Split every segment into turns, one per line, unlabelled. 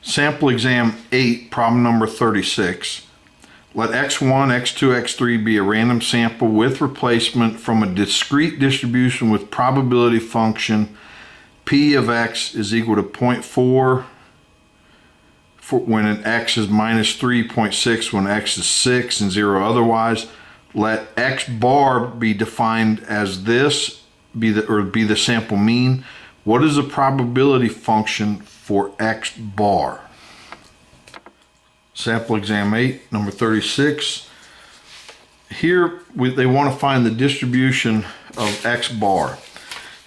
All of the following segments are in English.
Sample exam 8, problem number 36. Let x1, x2, x3 be a random sample with replacement from a discrete distribution with probability function p of x is equal to 0.4 when x is minus 3, 0.6 when x is 6, and 0 otherwise. Let x bar be defined as this, be the sample mean. What is the probability function for x bar? Sample exam 8, number 36. Here they want to find the distribution of x bar.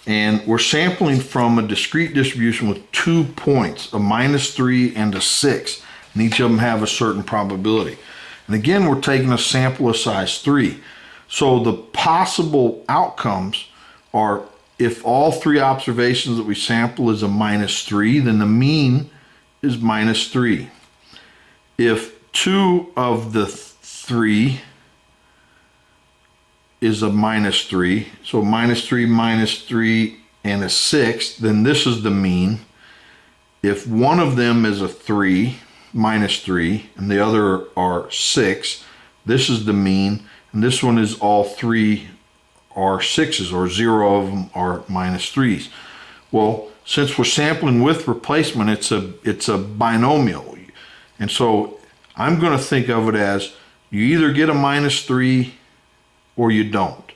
And we're sampling from a discrete distribution with 2 points, a minus 3 and a 6. And each of them have a certain probability. And again, we're taking a sample of size 3. So the possible outcomes are, if all 3 observations that we sample is a minus 3, then the mean is minus 3. If 2 of the 3 is a minus 3, so minus 3, and a 6, then this is the mean. If one of them is a 3, minus 3, and the other are 6, this is the mean, and this one is all 3 are 6s, or 0 of them are minus 3s. Well, since we're sampling with replacement, it's a binomial. And so I'm going to think of it as you either get a minus 3 or you don't.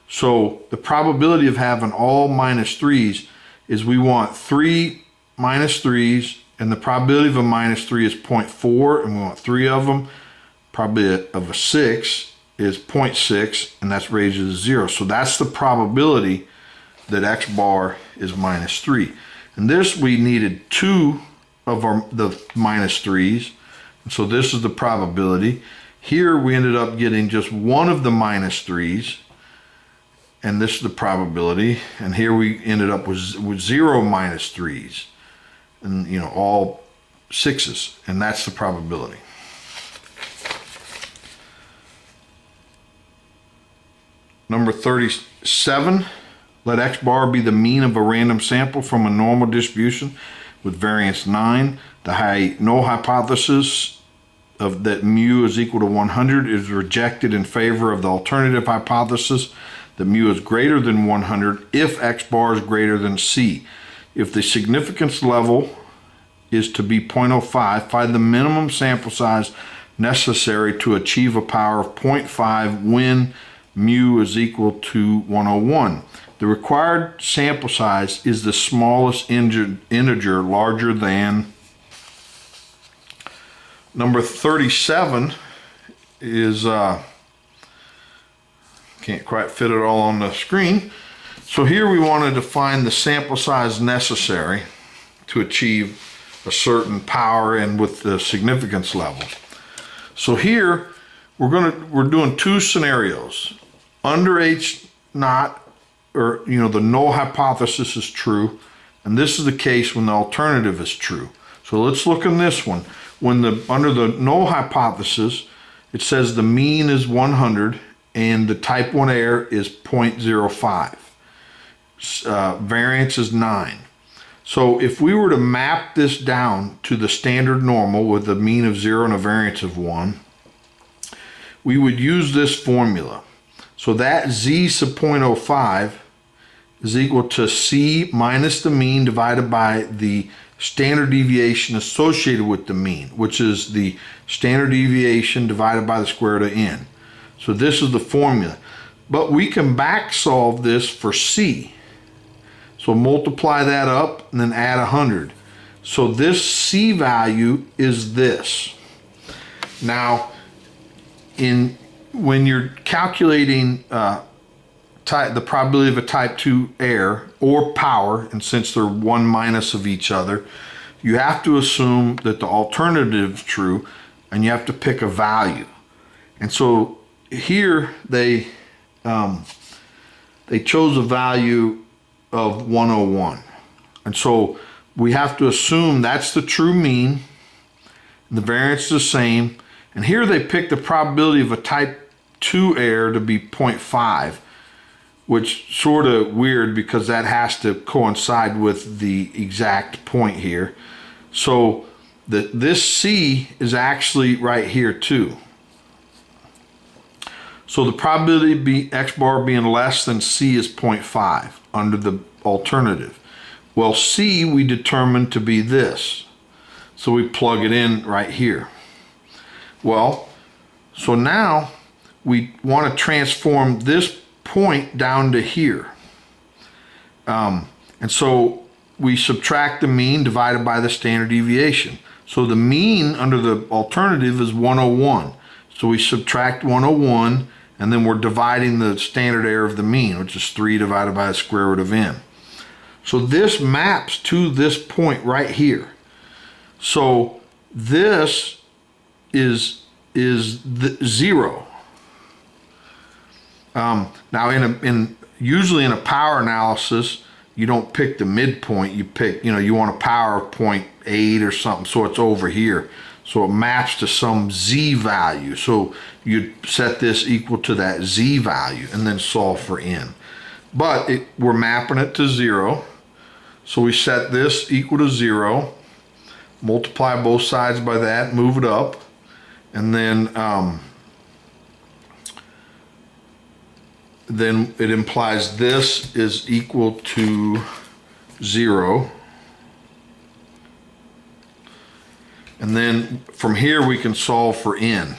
So the probability of having all minus 3s is we want 3 minus 3s, and the probability of a minus 3 is 0.4, and we want 3 of them. Probability of a 6 is 0.6, and that's raised to 0. So that's the probability that x bar is minus 3. And this, we needed 2 of the minus 3s, and so this is the probability. Here we ended up getting just 1 of the minus 3s, and this is the probability. And here we ended up with 0 minus 3s, and all 6s, and that's the probability. Number 37, let x bar be the mean of a random sample from a normal distribution with variance 9. The null hypothesis of that mu is equal to 100 is rejected in favor of the alternative hypothesis that mu is greater than 100 if x bar is greater than c. If the significance level is to be 0.05, find the minimum sample size necessary to achieve a power of 0.5 when mu is equal to 101. The required sample size is the smallest integer larger than. Number 37 is, can't quite fit it all on the screen. So here we wanted to find the sample size necessary to achieve a certain power and with the significance level. So here we're doing 2 scenarios. Under H naught, or the null hypothesis is true, and this is the case when the alternative is true. So let's look in this one. When under the null hypothesis, it says the mean is 100 and the type 1 error is 0.05. Variance is 9. So if we were to map this down to the standard normal with a mean of 0 and a variance of 1, we would use this formula. So that z sub 0.05 is equal to c minus the mean divided by the standard deviation associated with the mean, which is the standard deviation divided by the square root of n. So this is the formula. But we can back solve this for c. So multiply that up and then add 100. So this c value is this. Now, when you're calculating the probability of a type 2 error or power, and since they're 1 minus of each other, you have to assume that the alternative is true, and you have to pick a value. And so here they chose a value of 101. And so we have to assume that's the true mean, and the variance is the same. And here they picked the probability of a type 2 error to be 0.5, which sort of weird because that has to coincide with the exact point here. So this C is actually right here too. So the probability X bar being less than C is 0.5 under the alternative. Well, C we determined to be this. So we plug it in right here. Well, so now we want to transform this point down to here. And so we subtract the mean divided by the standard deviation. So the mean under the alternative is 101. So we subtract 101, and then we're dividing the standard error of the mean, which is 3 divided by the square root of n. So this maps to this point right here. So this is the 0. Now usually in a power analysis, you don't pick the midpoint, you pick, you want a power of 0.8 or something, so it's over here. So it maps to some Z value. So you set this equal to that Z value and then solve for n. But we're mapping it to 0. So we set this equal to 0, multiply both sides by that, move it up, and then it implies this is equal to 0. And then from here we can solve for n.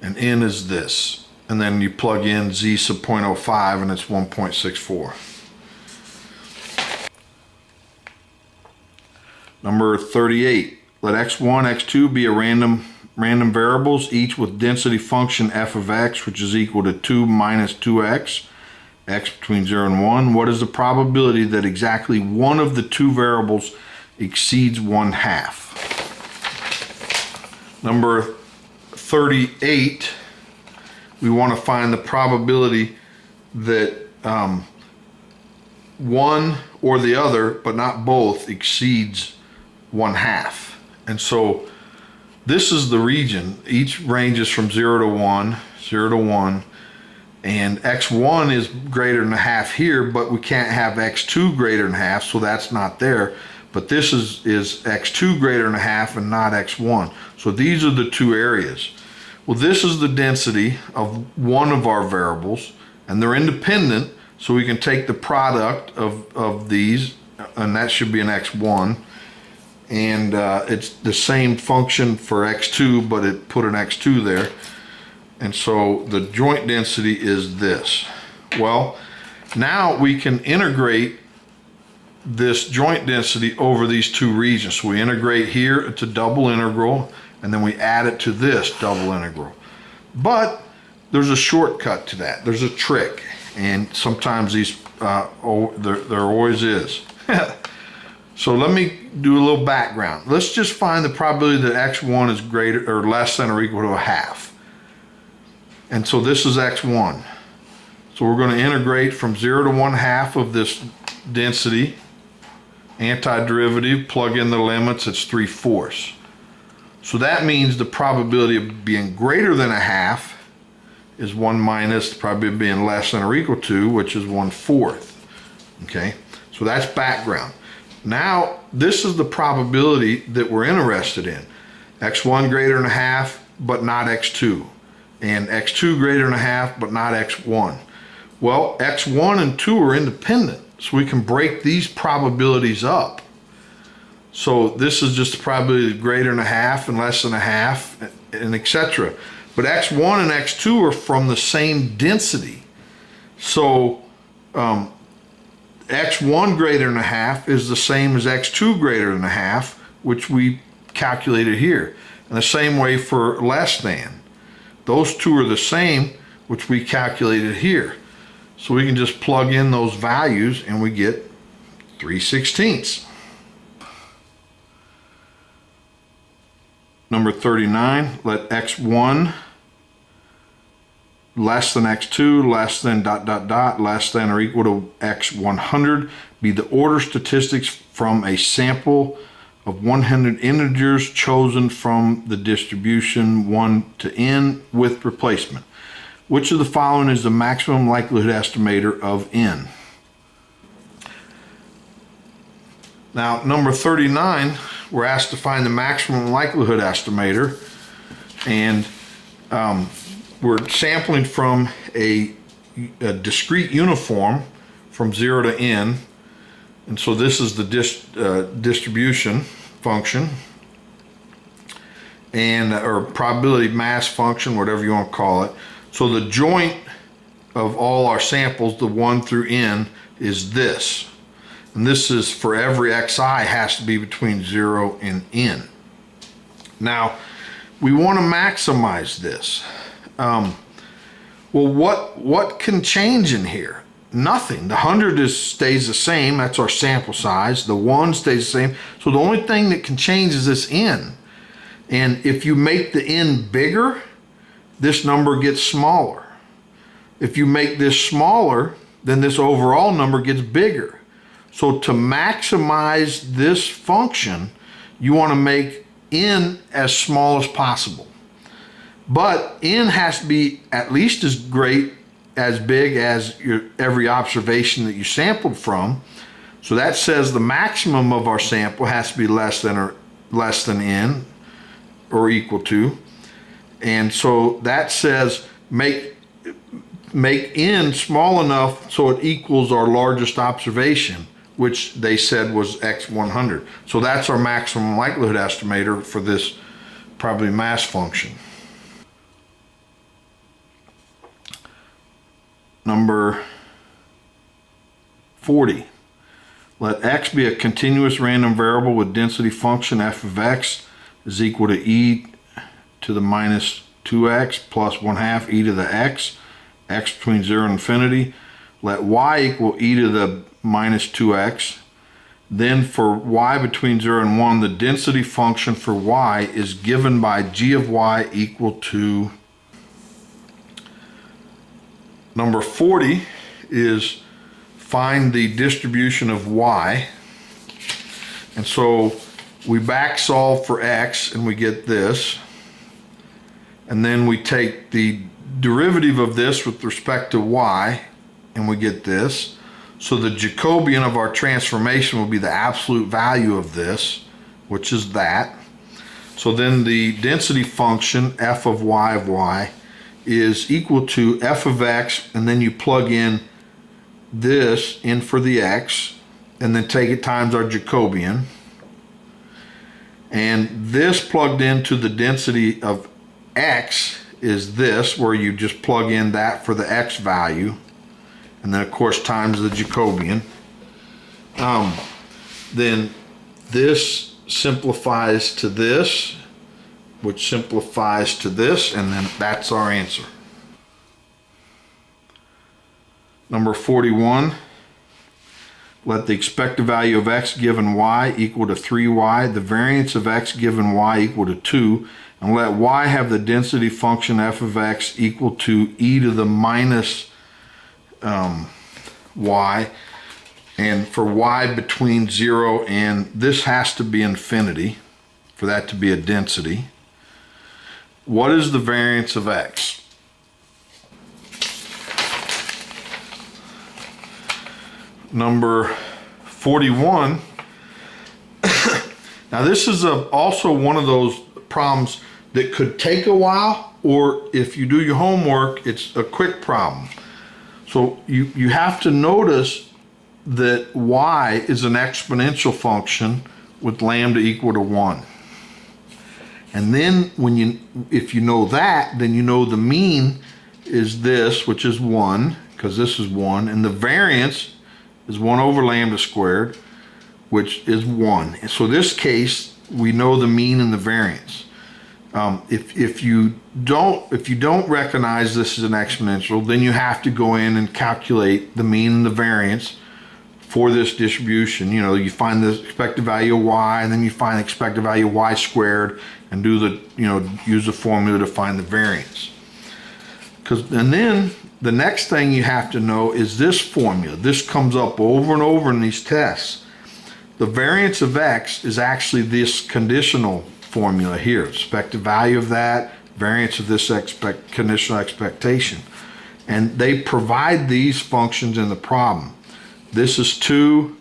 And n is this. And then you plug in z sub 0.05 and it's 1.64. Number 38. Let x1, x2 be a random variables, each with density function f of x, which is equal to 2 minus 2x, x between 0 and 1. What is the probability that exactly one of the two variables exceeds 1/2? Number 38, we want to find the probability that one or the other, but not both, exceeds 1/2. And so this is the region. Each ranges from 0 to 1, 0 to 1, and x1 is greater than 1/2 here, but we can't have x2 greater than 1/2, so that's not there. But this is x2 greater than 1/2 and not x1. So these are the two areas. Well, this is the density of one of our variables, and they're independent, so we can take the product of these, and that should be an x1. And it's the same function for x2, but it put an x2 there. And so the joint density is this. Well, now we can integrate this joint density over these two regions. So we integrate here, it's a double integral, and then we add it to this double integral. But there's a shortcut to that. There's a trick, and sometimes these, there always is. So let me do a little background. Let's just find the probability that x1 is greater or less than or equal to 1/2. And so this is x1. So we're going to integrate from 0 to 1/2 of this density, antiderivative, plug in the limits, it's 3/4. So that means the probability of being greater than 1/2 is 1 minus the probability of being less than or equal to, which is 1/4. Okay, so that's background. Now, this is the probability that we're interested in. x1 greater than 1/2, but not x2. And x2 greater than 1/2, but not x1. Well, x1 and 2 are independent, so we can break these probabilities up. So this is just the probability of greater than 1/2 and less than 1/2, and etc. But x1 and x2 are from the same density. So x1 greater than 1/2 is the same as x2 greater than 1/2, which we calculated here. And the same way for less than. Those two are the same, which we calculated here. So we can just plug in those values and we get 3/16. Number 39, let x1 less than x2, less than ... less than or equal to x100 be the order statistics from a sample of 100 integers chosen from the distribution 1 to n with replacement. Which of the following is the maximum likelihood estimator of n? Now, number 39, we're asked to find the maximum likelihood estimator, and we're sampling from a discrete uniform from 0 to n, and so this is the distribution function, and or probability mass function, whatever you want to call it. So the joint of all our samples, the 1 through n, is this. And this is for every xi has to be between 0 and n. Now, we want to maximize this. Well, what can change in here? Nothing. The 100 stays the same. That's our sample size. The 1 stays the same. So the only thing that can change is this n. And if you make the n bigger, this number gets smaller. If you make this smaller, then this overall number gets bigger. So to maximize this function, you want to make n as small as possible. But n has to be at least as big as every observation that you sampled from. So that says the maximum of our sample has to be less than n, or equal to. And so that says make n small enough so it equals our largest observation, which they said was x100. So that's our maximum likelihood estimator for this probability mass function. Number 40. Let x be a continuous random variable with density function f of x is equal to e to the minus 2x plus 1/2 e to the x between 0 and infinity. Let y equal e to the minus 2x. Then for y between 0 and 1, the density function for y is given by g of y equal to... Number 40 is find the distribution of y. And so we back solve for x and we get this. And then we take the derivative of this with respect to y and we get this. So the Jacobian of our transformation will be the absolute value of this, which is that. So then the density function f of y is equal to f of x, and then you plug in this in for the x, and then take it times our Jacobian. And this plugged into the density of x is this, where you just plug in that for the x value, and then of course times the Jacobian. Then this simplifies to this, which simplifies to this, and then that's our answer. Number 41, let the expected value of x given y equal to 3y, the variance of x given y equal to 2, and let y have the density function f of x equal to e to the minus y, and for y between 0 and, this has to be infinity for that to be a density. What is the variance of x? Number 41. Now this is also one of those problems that could take a while, or if you do your homework, it's a quick problem. So you have to notice that y is an exponential function with lambda equal to 1. And then if you know that, then you know the mean is this, which is 1, because this is 1, and the variance is 1 over lambda squared, which is 1. And so this case, we know the mean and the variance. If you don't recognize this as an exponential, then you have to go in and calculate the mean and the variance for this distribution. You know, you find the expected value of y, and then you find the expected value of y squared, and use the formula to find the variance. And then the next thing you have to know is this formula. This comes up over and over in these tests. The variance of x is actually this conditional formula here. Expected value of that, variance of this conditional expectation. And they provide these functions in the problem. This is 2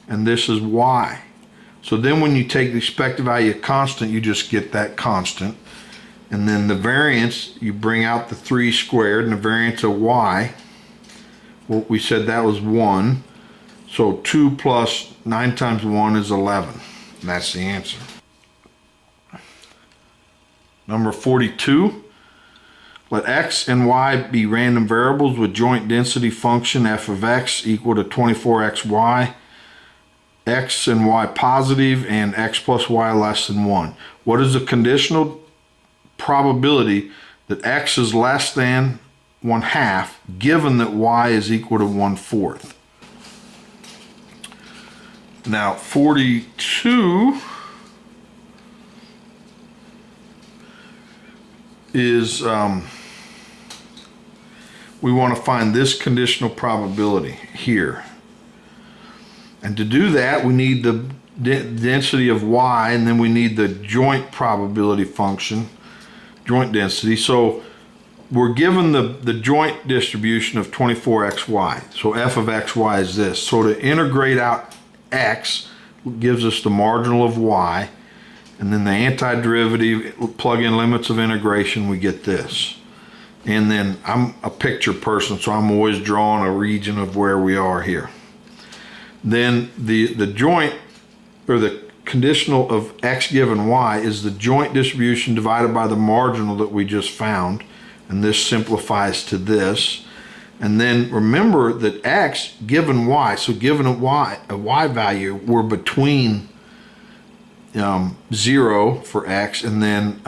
and this is y. So then when you take the expected value of constant, you just get that constant. And then the variance, you bring out the 3 squared, and the variance of y, well, we said that was 1. So 2 plus 9 times 1 is 11. And that's the answer. Number 42. Let x and y be random variables with joint density function f of x equal to 24xy, x and y positive, and x plus y less than 1. What is the conditional probability that x is less than 1/2 given that y is equal to 1/4? Now 42 is we want to find this conditional probability here. And to do that, we need the density of y, and then we need the joint probability function, joint density. So we're given the joint distribution of 24xy. So f of xy is this. So to integrate out x gives us the marginal of y, and then the antiderivative, plug in limits of integration, we get this. And then I'm a picture person, so I'm always drawing a region of where we are here. Then the joint, or the conditional of x given y, is the joint distribution divided by the marginal that we just found, and this simplifies to this. And then remember that x given y, so given a y value, we're between 0 for x and then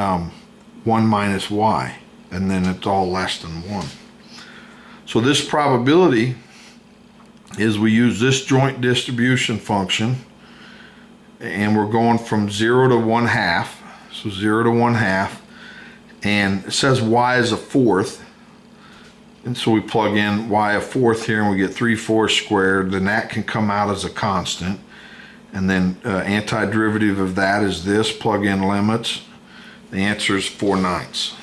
1 minus y, and then it's all less than 1. So this probability is we use this joint distribution function, and we're going from 0 to 1/2, so 0 to 1/2, and it says y is 1/4, and so we plug in y 1/4 here and we get 3/4 squared. Then that can come out as a constant, and then antiderivative of that is this, plug in limits. The answer is 4/9.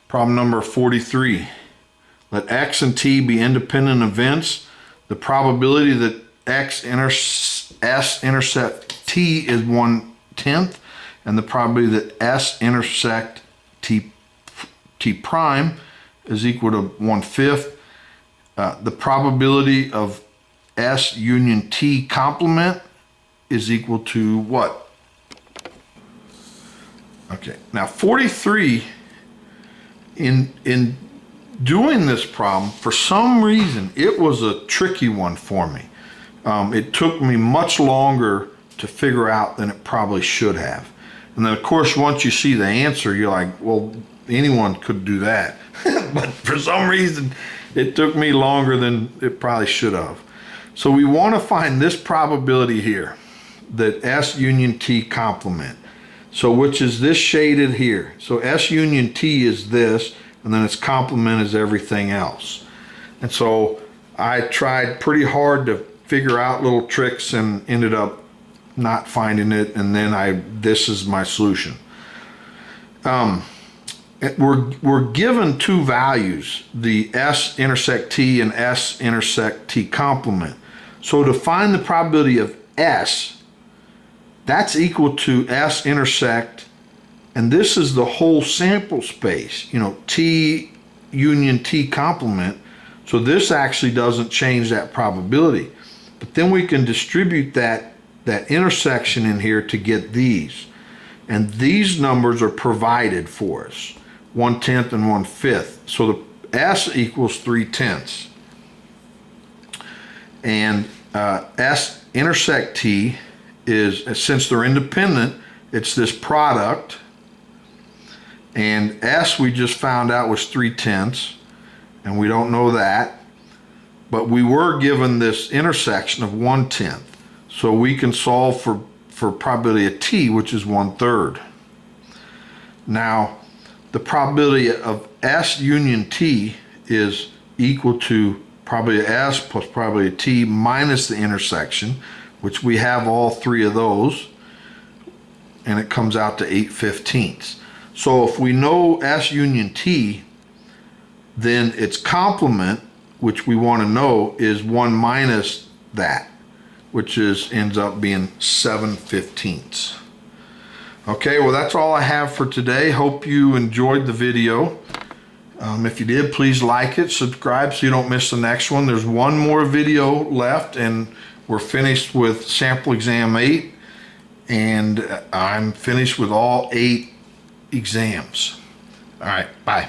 Problem number 43. Let x and t be independent events. The probability that s intersect t is 1/10, and the probability that s intersect t prime is equal to 1/5. The probability of s union t complement is equal to what? Okay, now 43, in doing this problem, for some reason, it was a tricky one for me. It took me much longer to figure out than it probably should have. And then, of course, once you see the answer, you're like, well, anyone could do that. But for some reason, it took me longer than it probably should have. So we want to find this probability here, that S union T complement. So which is this shaded here. So S union T is this, and then its complement is everything else. And so I tried pretty hard to figure out little tricks and ended up not finding it, and then this is my solution. We're given two values, the S intersect T and S intersect T complement. So to find the probability of S, that's equal to S intersect, and this is the whole sample space, T union T complement. So this actually doesn't change that probability. But then we can distribute that intersection in here to get these. And these numbers are provided for us, 1/10 and 1/5. So the S equals 3/10. And S intersect T is, since they're independent, it's this product. And S we just found out was 3/10, and we don't know that. But we were given this intersection of 1/10. So we can solve for probability of T, which is 1/3. Now, the probability of S union T is equal to probability of S plus probability of T minus the intersection, which we have all three of those, and it comes out to 8/15. So if we know S union T, then its complement, which we want to know, is 1 minus that, which ends up being 7/15. Okay, well that's all I have for today. Hope you enjoyed the video. If you did, please like it, subscribe so you don't miss the next one. There's one more video left and we're finished with sample exam 8, and I'm finished with all 8 exams. All right, bye.